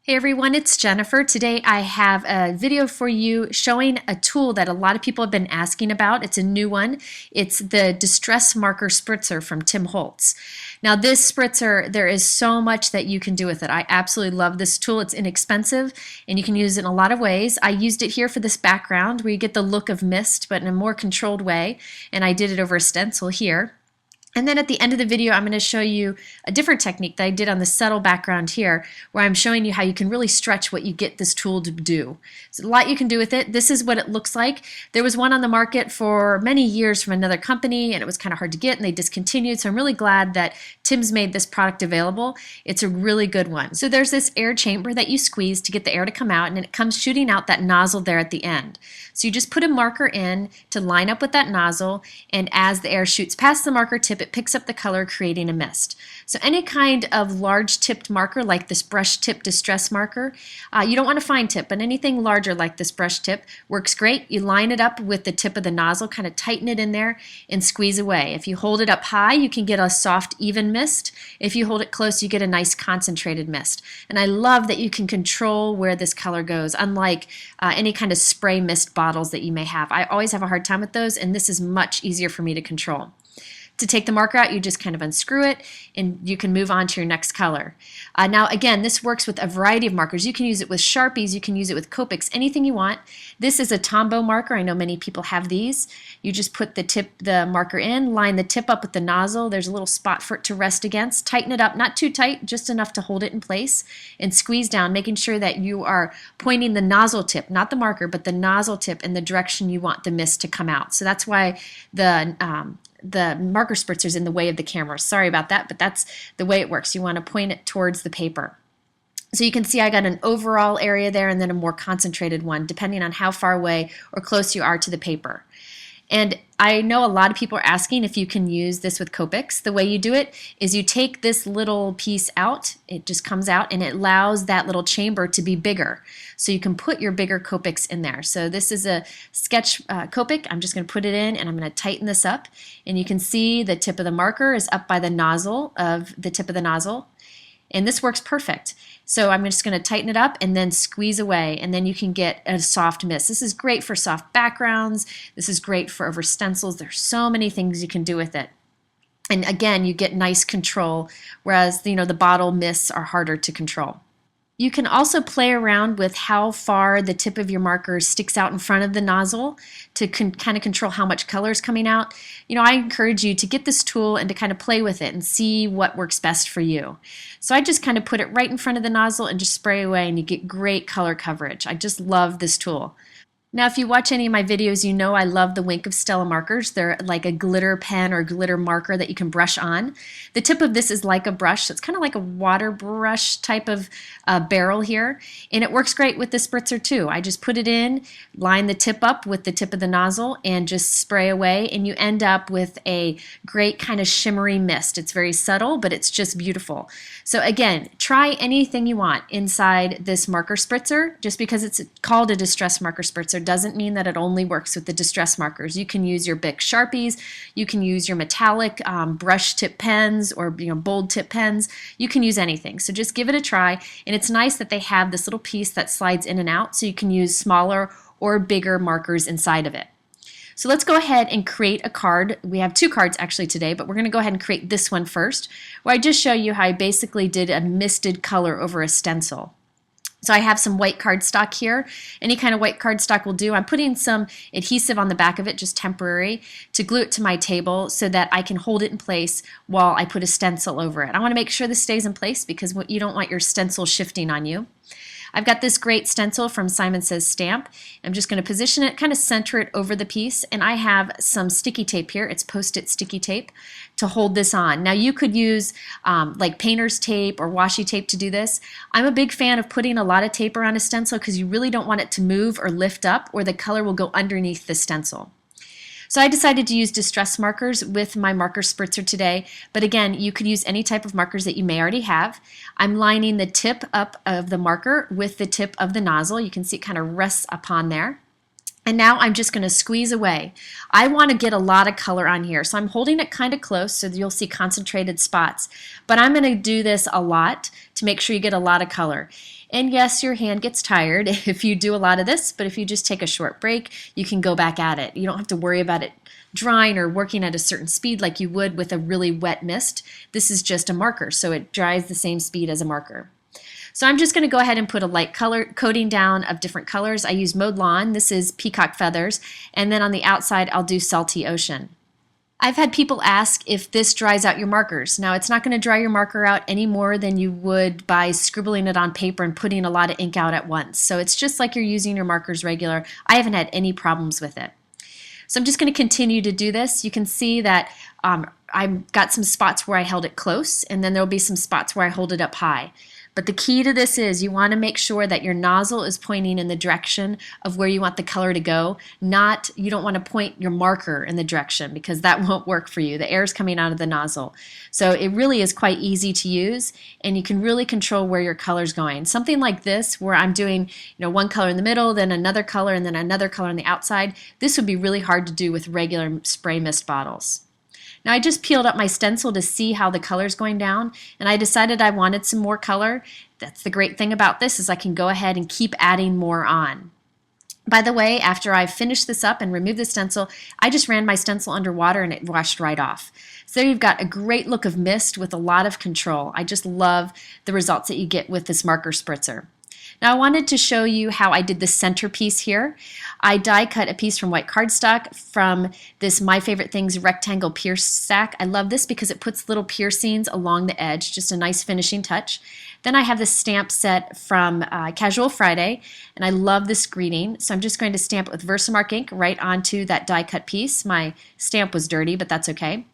Hey everyone, it's Jennifer. Today I have a video for you showing a tool that a lot of people have been asking about. It's a new one. It's the Distress Marker Spritzer from Holtz. Now this spritzer, there is so much that you can do with it. I absolutely love this tool. It's inexpensive and you can use it in a lot of ways. I used it here for this background where you get the look of mist but in a more controlled way, and I did it over a stencil here. And then at the end of the video, I'm going to show you a different technique that I did on the subtle background here, where I'm showing you how you can really stretch what you get this tool to do. There's a lot you can do with it. This is what it looks like. There was one on the market for many years from another company, and it was kind of hard to get, and they discontinued. So I'm really glad that Tim's made this product available. It's a really good one. So there's this air chamber that you squeeze to get the air to come out, and it comes shooting out that nozzle there at the end. So you just put a marker in to line up with that nozzle, and as the air shoots past the marker tip, it picks up the color, creating a mist. So any kind of large tipped marker like this brush tip distress marker, you don't want a fine tip, but anything larger like this brush tip works great. You line it up with the tip of the nozzle, kind of tighten it in there and squeeze away. If you hold it up high, you can get a soft, even mist. If you hold it close, you get a nice concentrated mist. And I love that you can control where this color goes, unlike any kind of spray mist bottles that you may have. I always have a hard time with those, and this is much easier for me to control. To take the marker out, you just kind of unscrew it and you can move on to your next color. Now again, this works with a variety of markers. You can use it with Sharpies, you can use it with Copics, anything you want. This is a Tombow marker. I know many people have these. You just put the marker in, line the tip up with the nozzle. There's a little spot for it to rest against. Tighten it up, not too tight, just enough to hold it in place, and squeeze down, making sure that you are pointing the nozzle tip, not the marker, but the nozzle tip in the direction you want the mist to come out. So that's why the marker spritzer is in the way of the camera. Sorry about that, but that's the way it works. You want to point it towards the paper. So you can see I got an overall area there and then a more concentrated one, depending on how far away or close you are to the paper. And I know a lot of people are asking if you can use this with Copics. The way you do it is you take this little piece out, it just comes out, and it allows that little chamber to be bigger. So you can put your bigger Copics in there. So this is a sketch Copic. I'm just going to put it in and I'm going to tighten this up. And you can see the tip of the marker is up by the nozzle of the tip of the nozzle. And this works perfect. So I'm just going to tighten it up and then squeeze away, and then you can get a soft mist. This is great for soft backgrounds. This is great for over stencils. There's so many things you can do with it. And again, you get nice control, whereas the bottle mists are harder to control. You can also play around with how far the tip of your marker sticks out in front of the nozzle to kind of control how much color is coming out. I encourage you to get this tool and to kind of play with it and see what works best for you. So I just kind of put it right in front of the nozzle and just spray away, and you get great color coverage. I just love this tool. Now, if you watch any of my videos, you know I love the Wink of Stella markers. They're like a glitter pen or glitter marker that you can brush on. The tip of this is like a brush, so it's kind of like a water brush type of barrel here, and it works great with the spritzer too. I just put it in, line the tip up with the tip of the nozzle, and just spray away, and you end up with a great kind of shimmery mist. It's very subtle, but it's just beautiful. So again, try anything you want inside this marker spritzer. Just because it's called a distress marker spritzer doesn't mean that it only works with the distress markers. You can use your Bic Sharpies, you can use your metallic brush tip pens or bold tip pens. You can use anything. So just give it a try, and it's nice that they have this little piece that slides in and out so you can use smaller or bigger markers inside of it. So let's go ahead and create a card. We have two cards actually today, but we're going to go ahead and create this one first, where I just show you how I basically did a misted color over a stencil. So I have some white cardstock here. Any kind of white cardstock will do. I'm putting some adhesive on the back of it, just temporary, to glue it to my table so that I can hold it in place while I put a stencil over it. I want to make sure this stays in place because you don't want your stencil shifting on you. I've got this great stencil from Simon Says Stamp. I'm just going to position it, kind of center it over the piece, and I have some sticky tape here. It's Post-it sticky tape to hold this on. Now you could use like painter's tape or washi tape to do this. I'm a big fan of putting a lot of tape around a stencil because you really don't want it to move or lift up, or the color will go underneath the stencil. So I decided to use distress markers with my marker spritzer today, but again, you could use any type of markers that you may already have. I'm lining the tip up of the marker with the tip of the nozzle. You can see it kind of rests upon there. And now I'm just going to squeeze away. I want to get a lot of color on here, so I'm holding it kind of close so that you'll see concentrated spots. But I'm going to do this a lot to make sure you get a lot of color. And yes, your hand gets tired if you do a lot of this, but if you just take a short break, you can go back at it. You don't have to worry about it drying or working at a certain speed like you would with a really wet mist. This is just a marker, so it dries the same speed as a marker. So I'm just going to go ahead and put a light color coating down of different colors. I use Mowed Lawn. This is Peacock Feathers. And then on the outside, I'll do Salty Ocean. I've had people ask if this dries out your markers. Now, it's not going to dry your marker out any more than you would by scribbling it on paper and putting a lot of ink out at once. So it's just like you're using your markers regular. I haven't had any problems with it. So I'm just going to continue to do this. You can see that I've got some spots where I held it close, and then there will be some spots where I hold it up high. But the key to this is you want to make sure that your nozzle is pointing in the direction of where you want the color to go. You don't want to point your marker in the direction because that won't work for you. The air is coming out of the nozzle. So it really is quite easy to use, and you can really control where your color is going. Something like this where I'm doing one color in the middle, then another color, and then another color on the outside, this would be really hard to do with regular spray mist bottles. Now I just peeled up my stencil to see how the color's going down, and I decided I wanted some more color. That's the great thing about this is I can go ahead and keep adding more on. By the way, after I finished this up and removed the stencil, I just ran my stencil under water and it washed right off. So you've got a great look of mist with a lot of control. I just love the results that you get with this marker spritzer. Now I wanted to show you how I did the centerpiece here. I die cut a piece from white cardstock from this My Favorite Things rectangle pierce stack. I love this because it puts little piercings along the edge, just a nice finishing touch. Then I have this stamp set from Casual Friday, and I love this greeting. So I'm just going to stamp it with Versamark ink right onto that die cut piece. My stamp was dirty, but that's okay.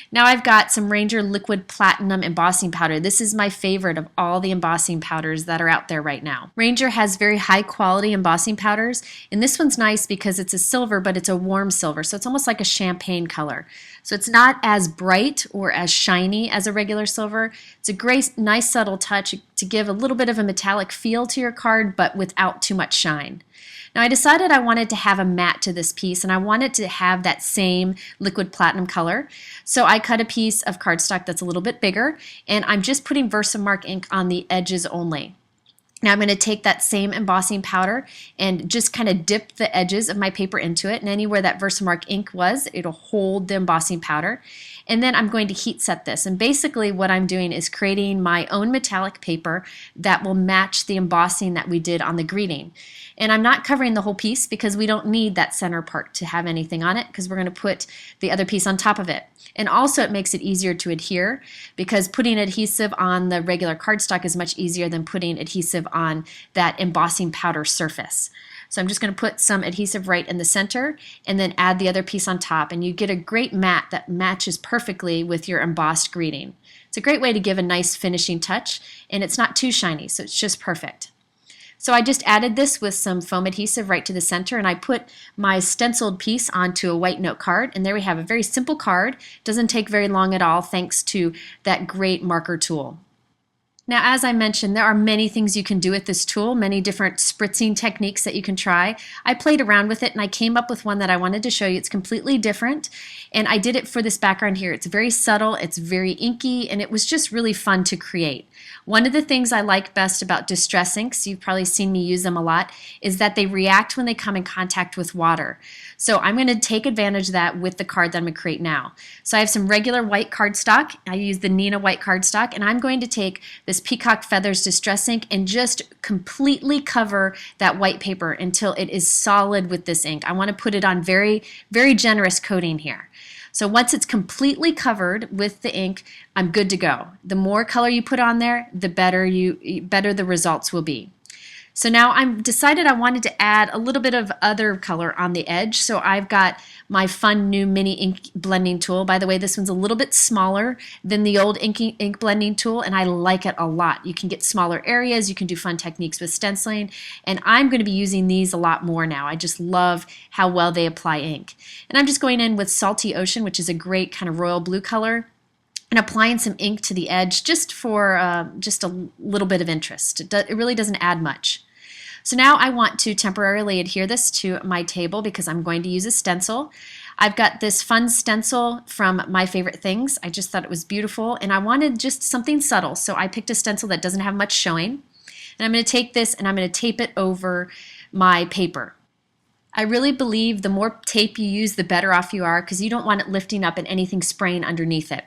Now I've got some Ranger Liquid Platinum embossing powder. This is my favorite of all the embossing powders that are out there right now. Ranger has very high quality embossing powders, and this one's nice because it's a silver, but it's a warm silver, so it's almost like a champagne color. So it's not as bright or as shiny as a regular silver. It's a great, nice subtle touch to give a little bit of a metallic feel to your card, but without too much shine. Now I decided I wanted to have a matte to this piece, and I wanted to have that same liquid platinum color. So I cut a piece of cardstock that's a little bit bigger, and I'm just putting Versamark ink on the edges only. Now I'm going to take that same embossing powder and just kind of dip the edges of my paper into it, and anywhere that Versamark ink was, it'll hold the embossing powder. And then I'm going to heat set this, and basically what I'm doing is creating my own metallic paper that will match the embossing that we did on the greeting. And I'm not covering the whole piece because we don't need that center part to have anything on it because we're going to put the other piece on top of it. And also it makes it easier to adhere because putting adhesive on the regular cardstock is much easier than putting adhesive on that embossing powder surface. So I'm just going to put some adhesive right in the center and then add the other piece on top, and you get a great mat that matches perfectly with your embossed greeting. It's a great way to give a nice finishing touch, and it's not too shiny, so it's just perfect. So I just added this with some foam adhesive right to the center, and I put my stenciled piece onto a white note card, and there we have a very simple card. It doesn't take very long at all thanks to that great marker tool. Now, as I mentioned, there are many things you can do with this tool, many different spritzing techniques that you can try. I played around with it and I came up with one that I wanted to show you. It's completely different, and I did it for this background here. It's very subtle, it's very inky, and it was just really fun to create. One of the things I like best about distress inks, you've probably seen me use them a lot, is that they react when they come in contact with water. So I'm going to take advantage of that with the card that I'm going to create now. So I have some regular white cardstock. I use the Nina white cardstock, and I'm going to take this Peacock Feathers distress ink and just completely cover that white paper until it is solid with this ink. I want to put it on very, very generous coating here. So once it's completely covered with the ink, I'm good to go. The more color you put on there, the better the results will be. So now I've decided I wanted to add a little bit of other color on the edge. So I've got my fun new mini ink blending tool. By the way, this one's a little bit smaller than the old ink blending tool, and I like it a lot. You can get smaller areas, you can do fun techniques with stenciling, and I'm going to be using these a lot more now. I just love how well they apply ink. And I'm just going in with Salty Ocean, which is a great kind of royal blue color, and applying some ink to the edge just for just a little bit of interest. It really doesn't add much. So now I want to temporarily adhere this to my table because I'm going to use a stencil. I've got this fun stencil from My Favorite Things. I just thought it was beautiful and I wanted just something subtle, so I picked a stencil that doesn't have much showing. And I'm going to take this and I'm going to tape it over my paper. I really believe the more tape you use, the better off you are, because you don't want it lifting up and anything spraying underneath it.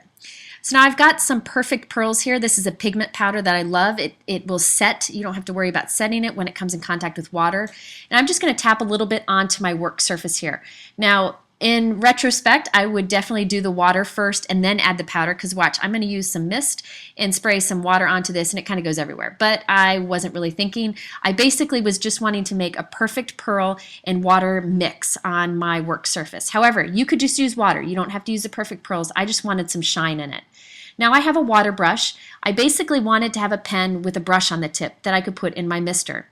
So now I've got some Perfect Pearls here. This is a pigment powder that I love. It will set. You don't have to worry about setting it when it comes in contact with water. And I'm just going to tap a little bit onto my work surface here. Now, in retrospect, I would definitely do the water first and then add the powder, because watch, I'm going to use some mist and spray some water onto this and it kind of goes everywhere. But I wasn't really thinking. I basically was just wanting to make a perfect pearl and water mix on my work surface. However, you could just use water. You don't have to use the perfect pearls. I just wanted some shine in it. Now I have a water brush. I basically wanted to have a pen with a brush on the tip that I could put in my mister.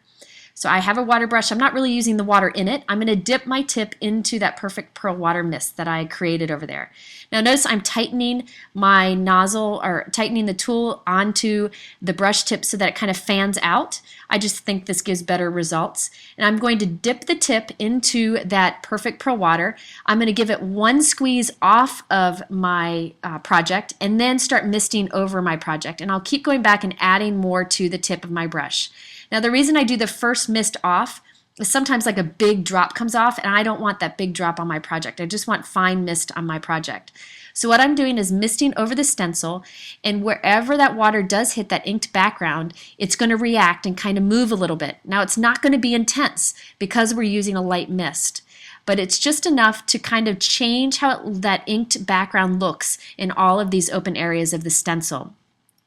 So I have a water brush. I'm not really using the water in it. I'm going to dip my tip into that Perfect Pearl water mist that I created over there. Now notice I'm tightening my nozzle, or tightening the tool onto the brush tip so that it kind of fans out. I just think this gives better results. And I'm going to dip the tip into that Perfect Pearl water. I'm going to give it one squeeze off of my project and then start misting over my project. And I'll keep going back and adding more to the tip of my brush. Now the reason I do the first mist off is sometimes like a big drop comes off and I don't want that big drop on my project. I just want fine mist on my project. So what I'm doing is misting over the stencil, and wherever that water does hit that inked background, it's going to react and kind of move a little bit. Now it's not going to be intense because we're using a light mist, but it's just enough to kind of change how that inked background looks in all of these open areas of the stencil.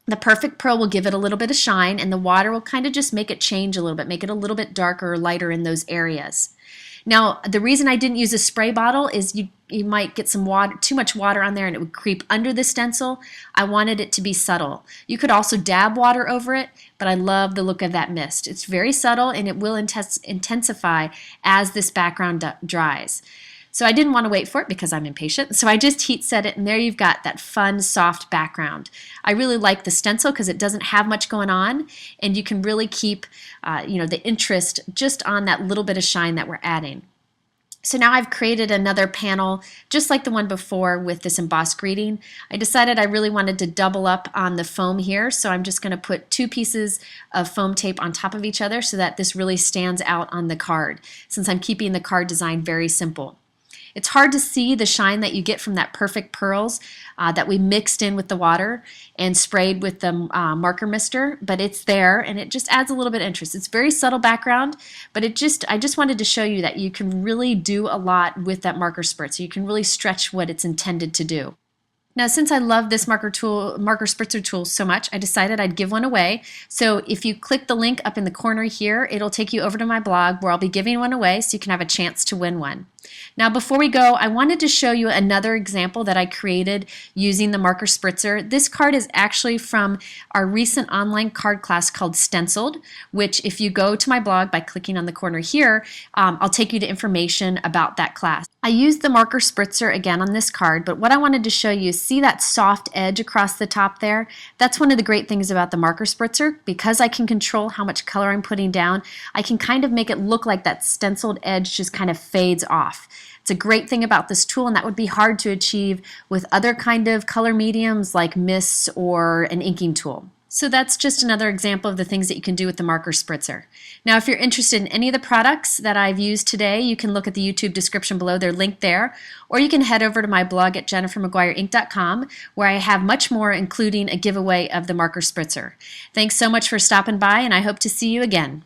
The Perfect Pearl will give it a little bit of shine, and the water will kind of just make it change a little bit, make it a little bit darker or lighter in those areas. Now, the reason I didn't use a spray bottle is you might get some water, too much water on there and it would creep under the stencil. I wanted it to be subtle. You could also dab water over it, but I love the look of that mist. It's very subtle and it will intensify as this background dries. So I didn't want to wait for it because I'm impatient, so I just heat set it, and there you've got that fun, soft background. I really like the stencil because it doesn't have much going on, and you can really keep the interest just on that little bit of shine that we're adding. So now I've created another panel just like the one before with this embossed greeting. I decided I really wanted to double up on the foam here, so I'm just going to put 2 pieces of foam tape on top of each other so that this really stands out on the card, since I'm keeping the card design very simple. It's hard to see the shine that you get from that Perfect Pearls that we mixed in with the water and sprayed with the marker mister, but it's there and it just adds a little bit of interest. It's very subtle background, but I just wanted to show you that you can really do a lot with that marker spritzer. You can really stretch what it's intended to do. Now, since I love this marker spritzer tool so much, I decided I'd give one away. So if you click the link up in the corner here, it'll take you over to my blog where I'll be giving one away so you can have a chance to win one. Now, before we go, I wanted to show you another example that I created using the marker spritzer. This card is actually from our recent online card class called Stenciled, which if you go to my blog by clicking on the corner here, I'll take you to information about that class. I used the marker spritzer again on this card, but what I wanted to show you is see that soft edge across the top there? That's one of the great things about the marker spritzer. Because I can control how much color I'm putting down, I can kind of make it look like that stenciled edge just kind of fades off. It's a great thing about this tool, and that would be hard to achieve with other kind of color mediums like mists or an inking tool. So that's just another example of the things that you can do with the marker spritzer. Now, if you're interested in any of the products that I've used today, you can look at the YouTube description below. They're linked there. Or you can head over to my blog at jennifermcguireinc.com, where I have much more, including a giveaway of the marker spritzer. Thanks so much for stopping by, and I hope to see you again.